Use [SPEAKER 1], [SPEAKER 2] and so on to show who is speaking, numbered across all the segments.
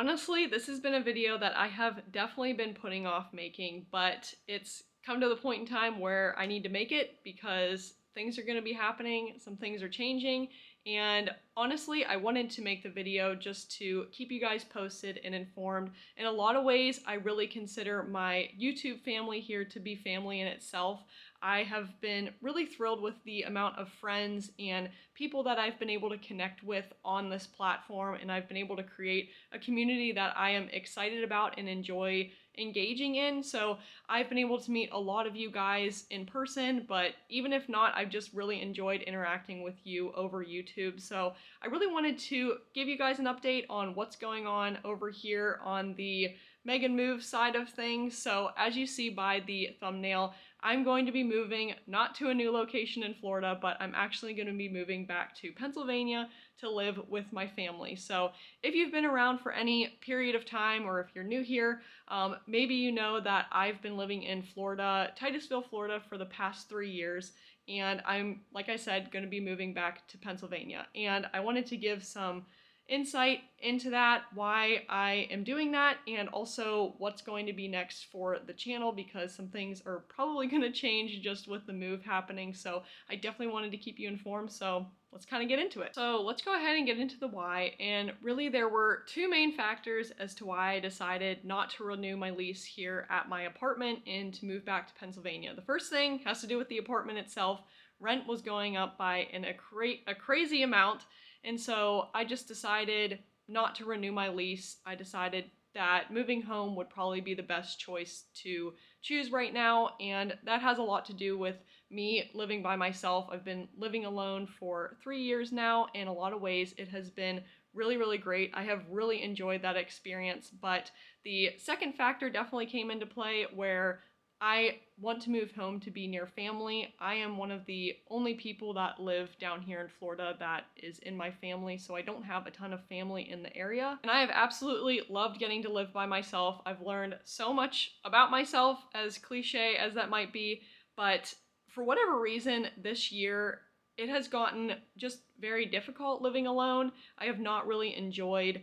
[SPEAKER 1] Honestly, this has been a video that I have definitely been putting off making, but it's come to the point in time where I need to make it because things are going to be happening, some things are changing, and honestly, I wanted to make the video just to keep you guys posted and informed. In a lot of ways, I really consider my YouTube family here to be family in itself. I have been really thrilled with the amount of friends and people that I've been able to connect with on this platform, and I've been able to create a community that I am excited about and enjoy engaging in. So I've been able to meet a lot of you guys in person, but even if not, I've just really enjoyed interacting with you over YouTube. So I really wanted to give you guys an update on what's going on over here on the Megan Move side of things. So as you see by the thumbnail, I'm going to be moving not to a new location in Florida, but I'm actually going to be moving back to Pennsylvania to live with my family. So if you've been around for any period of time, or if you're new here, maybe you know that I've been living in Florida, Titusville, Florida for the past 3 years, and I'm, like I said, going to be moving back to Pennsylvania. And I wanted to give some insight into that, why I am doing that, and also what's going to be next for the channel, because some things are probably going to change just with the move happening. So I definitely wanted to keep you informed, so let's kind of get into it. So let's go ahead and get into the why, and really there were two main factors as to why I decided not to renew my lease here at my apartment and to move back to Pennsylvania. The first thing has to do with the apartment itself. Rent was going up by a crazy amount, and so I just decided not to renew my lease. I decided that moving home would probably be the best choice to choose right now, and that has a lot to do with me living by myself. I've been living alone for 3 years now, and in a lot of ways it has been really, really great. I have really enjoyed that experience, but the second factor definitely came into play where I want to move home to be near family. I am one of the only people that live down here in Florida that is in my family, so I don't have a ton of family in the area. And I have absolutely loved getting to live by myself. I've learned so much about myself, as cliche as that might be, but for whatever reason this year, it has gotten just very difficult living alone. I have not really enjoyed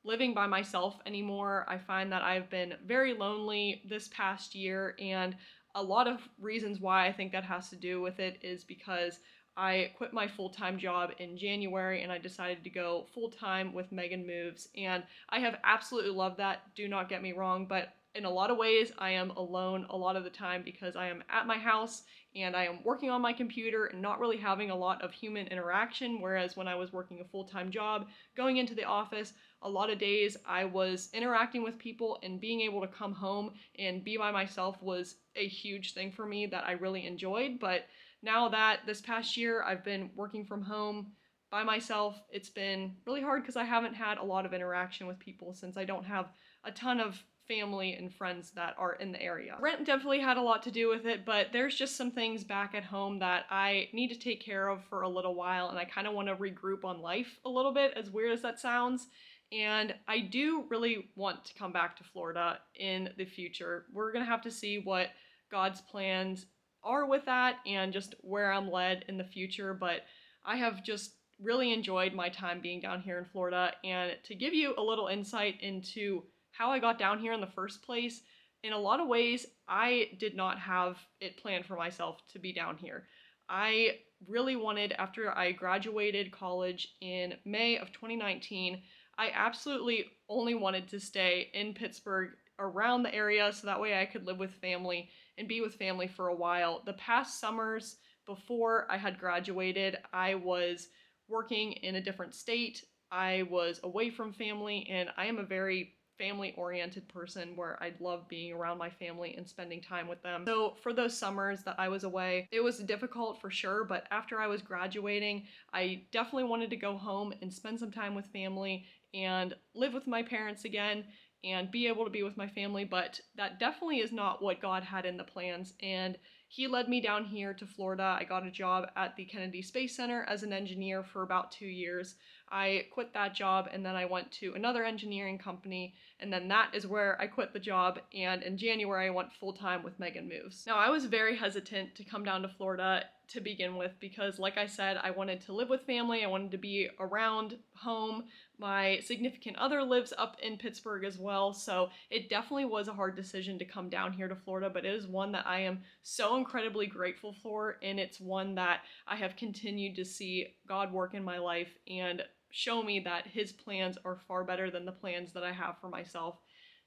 [SPEAKER 1] living by myself anymore. I find that I've been very lonely this past year, and a lot of reasons why I think that has to do with it is because I quit my full-time job in January and I decided to go full-time with Megan Moves, and I have absolutely loved that, do not get me wrong, but in a lot of ways I am alone a lot of the time because I am at my house and I am working on my computer and not really having a lot of human interaction, whereas when I was working a full-time job, going into the office, a lot of days I was interacting with people, and being able to come home and be by myself was a huge thing for me that I really enjoyed. But now that this past year I've been working from home by myself, it's been really hard because I haven't had a lot of interaction with people since I don't have a ton of family and friends that are in the area. Rent definitely had a lot to do with it, but there's just some things back at home that I need to take care of for a little while, and I kind of want to regroup on life a little bit, as weird as that sounds. And I do really want to come back to Florida in the future. We're gonna have to see what God's plans are with that and just where I'm led in the future, but I have just really enjoyed my time being down here in Florida. And to give you a little insight into how I got down here in the first place, in a lot of ways, I did not have it planned for myself to be down here. I really wanted, after I graduated college in May of 2019, I absolutely only wanted to stay in Pittsburgh, around the area, so that way I could live with family and be with family for a while. The past summers before I had graduated, I was working in a different state. I was away from family, and I am a very family-oriented person where I love being around my family and spending time with them. So for those summers that I was away, it was difficult for sure, but after I was graduating, I definitely wanted to go home and spend some time with family and live with my parents again and be able to be with my family, but that definitely is not what God had in the plans, and He led me down here to Florida. I got a job at the Kennedy Space Center as an engineer for about 2 years. I quit that job and then I went to another engineering company, and then that is where I quit the job, and in January I went full-time with Megan Moves. Now, I was very hesitant to come down to Florida to begin with because, like I said, I wanted to live with family, I wanted to be around home. My significant other lives up in Pittsburgh as well, so it definitely was a hard decision to come down here to Florida, but it is one that I am so incredibly grateful for, and it's one that I have continued to see God work in my life and show me that His plans are far better than the plans that I have for myself.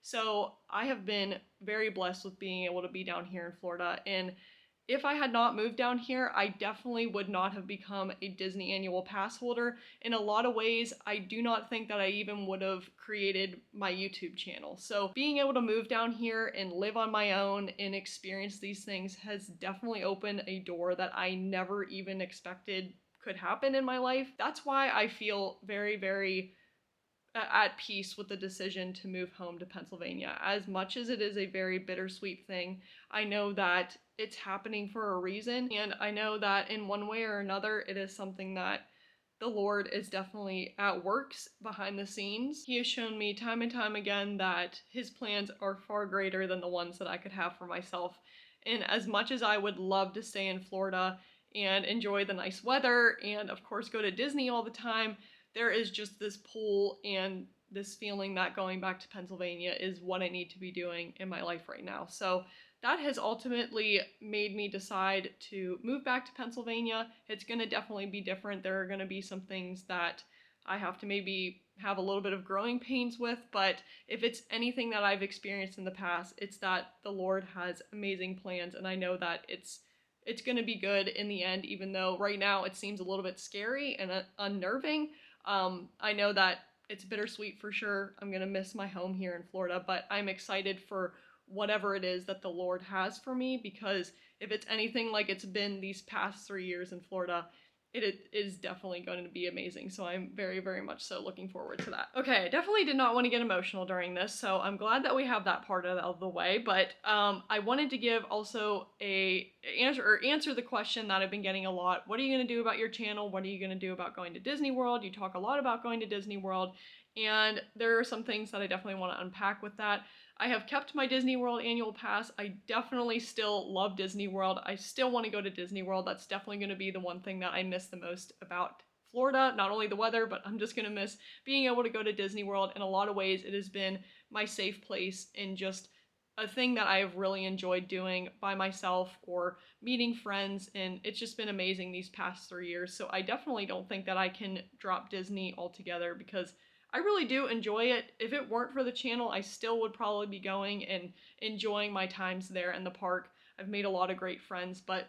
[SPEAKER 1] So I have been very blessed with being able to be down here in Florida, and if I had not moved down here, I definitely would not have become a Disney annual pass holder. In a lot of ways, I do not think that I even would have created my YouTube channel. So being able to move down here and live on my own and experience these things has definitely opened a door that I never even expected could happen in my life. That's why I feel very, very at peace with the decision to move home to Pennsylvania. As much as it is a very bittersweet thing, I know that it's happening for a reason, and I know that in one way or another, it is something that the Lord is definitely at works behind the scenes. He has shown me time and time again that His plans are far greater than the ones that I could have for myself. And as much as I would love to stay in Florida and enjoy the nice weather and, of course, go to Disney all the time, there is just this pull and this feeling that going back to Pennsylvania is what I need to be doing in my life right now. So that has ultimately made me decide to move back to Pennsylvania. It's going to definitely be different. There are going to be some things that I have to maybe have a little bit of growing pains with, but if it's anything that I've experienced in the past, it's that the Lord has amazing plans, and I know that it's going to be good in the end, even though right now it seems a little bit scary and unnerving. I know that it's bittersweet for sure. I'm going to miss my home here in Florida, but I'm excited for whatever it is that the Lord has for me, because if it's anything like it's been these past 3 years in Florida, it is definitely going to be amazing. So I'm very, very much so looking forward to that. Okay, I definitely did not want to get emotional during this, so I'm glad that we have that part out of the way. But I wanted to give also answer the question that I've been getting a lot. What are you going to do about your channel? What are you going to do about going to Disney World? You talk a lot about going to Disney World, and there are some things that I definitely want to unpack with that. I have kept my Disney World annual pass. I definitely still love Disney World. I still want to go to Disney World. That's definitely going to be the one thing that I miss the most about Florida. Not only the weather, but I'm just going to miss being able to go to Disney World. In a lot of ways, it has been my safe place and just a thing that I have really enjoyed doing by myself or meeting friends, and it's just been amazing these past 3 years. So I definitely don't think that I can drop Disney altogether, because I really do enjoy it. If it weren't for the channel, I still would probably be going and enjoying my times there in the park. I've made a lot of great friends, but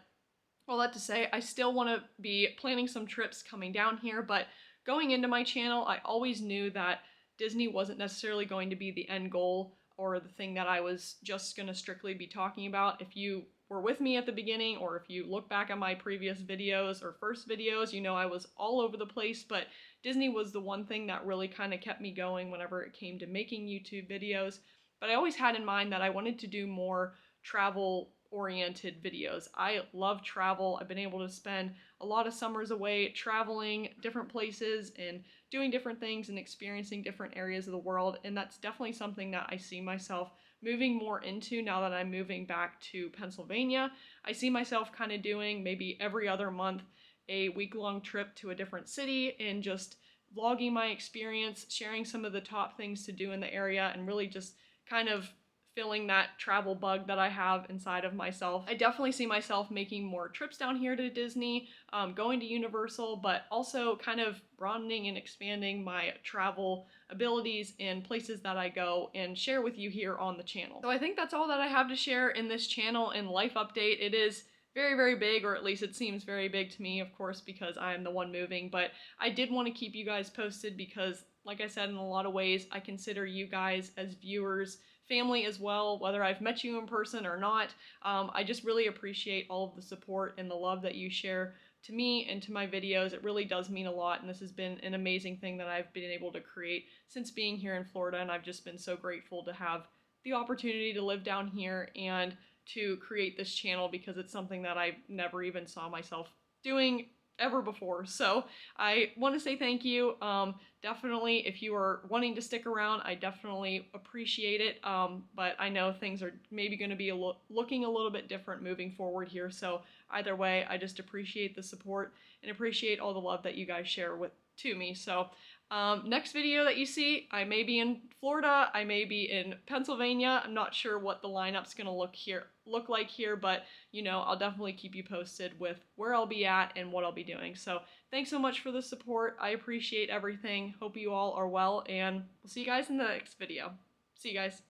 [SPEAKER 1] all that to say, I still want to be planning some trips coming down here, but going into my channel, I always knew that Disney wasn't necessarily going to be the end goal or the thing that I was just going to strictly be talking about. If you were with me at the beginning, or if you look back at my previous videos or first videos, you know I was all over the place, but Disney was the one thing that really kind of kept me going whenever it came to making YouTube videos. But I always had in mind that I wanted to do more travel oriented videos. I love travel. I've been able to spend a lot of summers away traveling different places and doing different things and experiencing different areas of the world, and that's definitely something that I see myself moving more into now that I'm moving back to Pennsylvania. I see myself kind of doing maybe every other month a week-long trip to a different city and just vlogging my experience, sharing some of the top things to do in the area, and really just kind of filling that travel bug that I have inside of myself. I definitely see myself making more trips down here to Disney, going to Universal, but also kind of broadening and expanding my travel abilities and places that I go and share with you here on the channel. So I think that's all that I have to share in this channel and life update. It is very, very big, or at least it seems very big to me, of course, because I am the one moving, but I did want to keep you guys posted because, like I said, in a lot of ways, I consider you guys as viewers family as well, whether I've met you in person or not. I just really appreciate all of the support and the love that you share to me and to my videos. It really does mean a lot, and this has been an amazing thing that I've been able to create since being here in Florida, and I've just been so grateful to have the opportunity to live down here and to create this channel, because it's something that I never even saw myself doing ever before. So I want to say thank you. Definitely, if you are wanting to stick around, I definitely appreciate it. But I know things are maybe going to be looking a little bit different moving forward here. So either way, I just appreciate the support and appreciate all the love that you guys share to me. So next video that you see, I may be in Florida, I may be in Pennsylvania. I'm not sure what the lineup's gonna look like here, but you know, I'll definitely keep you posted with where I'll be at and what I'll be doing. So thanks so much for the support. I appreciate everything. Hope you all are well, and we'll see you guys in the next video. See you guys.